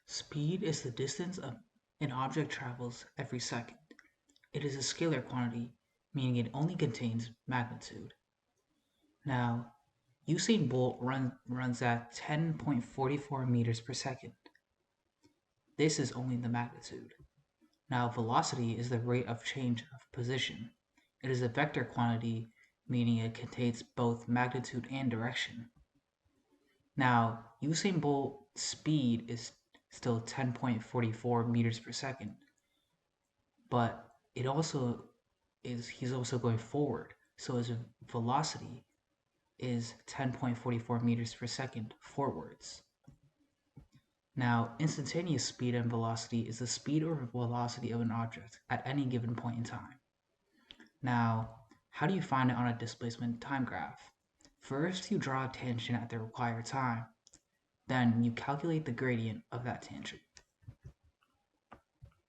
Speed is the distance an object travels every second. It is a scalar quantity, meaning it only contains magnitude. Now, Usain Bolt runs at 10.44 meters per second. This is only the magnitude. Now, velocity is the rate of change of position. It is a vector quantity, meaning it contains both magnitude and direction. Now, Usain Bolt's speed is still 10.44 meters per second, but he's also going forward. So his velocity is 10.44 meters per second forwards. Now, instantaneous speed and velocity is the speed or velocity of an object at any given point in time. Now, how do you find it on a displacement time graph? First, you draw a tangent at the required time. Then you calculate the gradient of that tangent.